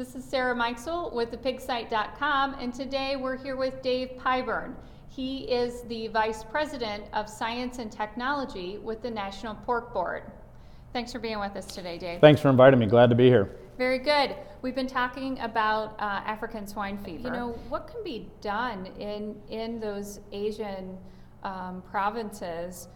This is Sarah Meixel with thepigsite.com, and today we're here with Dave Pyburn. He is the Vice President of Science and Technology with the National Pork Board. Thanks for being with us today, Dave. Thanks for inviting me. Glad to be here. Very good. We've been talking about African swine fever. You know, what can be done in those Asian provinces?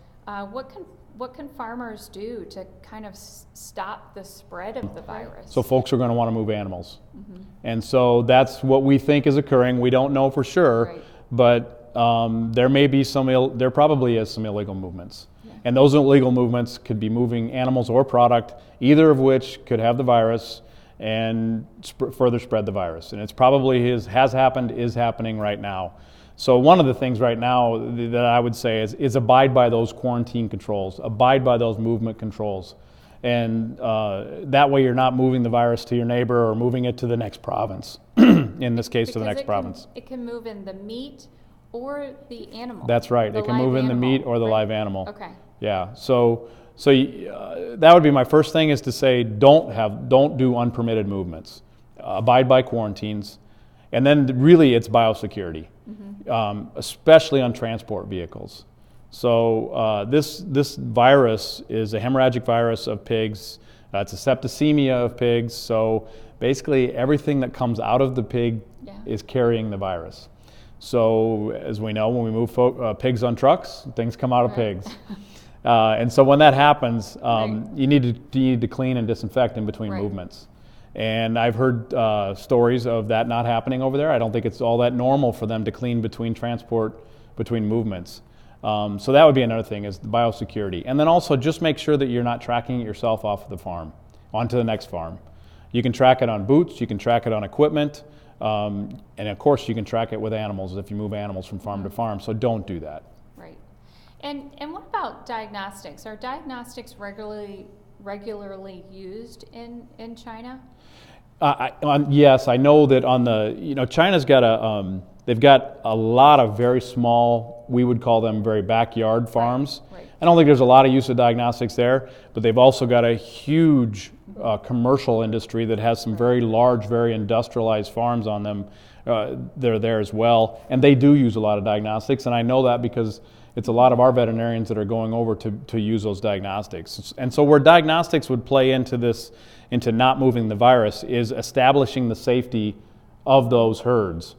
What can farmers do to kind of stop the spread of the virus? So folks are going to want to move animals. Mm-hmm. And so that's what we think is occurring. We don't know for sure, right. But there probably is some illegal movements. Yeah. And those illegal movements could be moving animals or product, either of which could have the virus and further spread the virus. And it's probably is happening right now. So one of the things right now that I would say is abide by those quarantine controls, abide by those movement controls. And that way you're not moving the virus to your neighbor or moving it to the next province, in this case to the next province. It can move in the meat or the animal. That's right. It can move in the meat or the live animal. Okay. Yeah. So that would be my first thing, is to say don't do unpermitted movements. Abide by quarantines. And then really it's biosecurity. Mm-hmm. Especially on transport vehicles. So this virus is a hemorrhagic virus of pigs. It's a septicemia of pigs. So basically everything that comes out of the pig is carrying the virus. So as we know, when we move pigs on trucks, things come out of pigs. And so when that happens, you need to clean and disinfect in between movements. And I've heard stories of that not happening over there. I don't think it's all that normal for them to clean between movements. So that would be another thing, is the biosecurity. And then also just make sure that you're not tracking it yourself off of the farm, onto the next farm. You can track it on boots, you can track it on equipment, and of course you can track it with animals if you move animals from farm to farm, so don't do that. Right. And what about diagnostics? Are diagnostics regularly used in China? Yes, I know that China's got they've got a lot of very small, we would call them very backyard farms. Right. I don't think there's a lot of use of diagnostics there, but they've also got a huge commercial industry that has some very large, very industrialized farms on them. They're there as well, and they do use a lot of diagnostics, and I know that because it's a lot of our veterinarians that are going over to use those diagnostics. And so where diagnostics would play into not moving the virus is establishing the safety of those herds.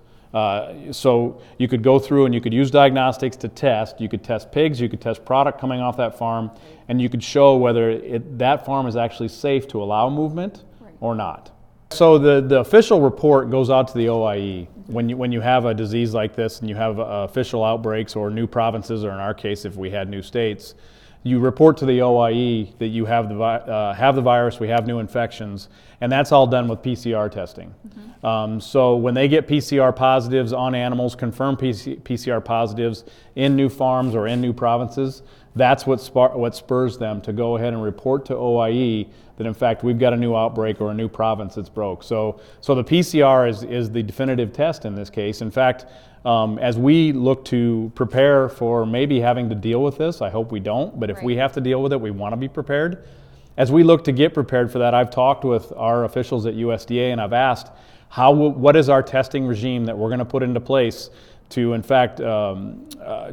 So you could go through and you could use diagnostics to test. You could test pigs, you could test product coming off that farm, and you could show whether that farm is actually safe to allow movement or not. So the official report goes out to the OIE when you have a disease like this and you have official outbreaks or new provinces, or in our case if we had new states. You report to the OIE that you have the virus, we have new infections, and that's all done with PCR testing. Mm-hmm. So when they get PCR positives on animals, confirmed PCR positives in new farms or in new provinces, that's what spurs them to go ahead and report to OIE that in fact we've got a new outbreak or a new province that's broke. So the PCR is the definitive test in this case. In fact, as we look to prepare for maybe having to deal with this, I hope we don't, but if we have to deal with it, we want to be prepared. As we look to get prepared for that, I've talked with our officials at USDA and I've asked, what is our testing regime that we're going to put into place to in fact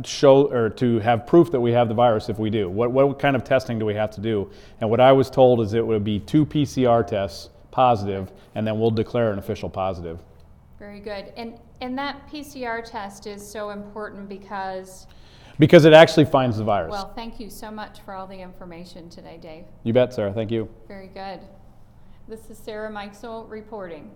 show or to have proof that we have the virus if we do? What kind of testing do we have to do? And what I was told is it would be 2 PCR tests positive, and then we'll declare an official positive. Very good. And that PCR test is so important because it actually finds the virus. Well, thank you so much for all the information today, Dave. You bet, Sarah. Thank you. Very good. This is Sarah Meixel reporting.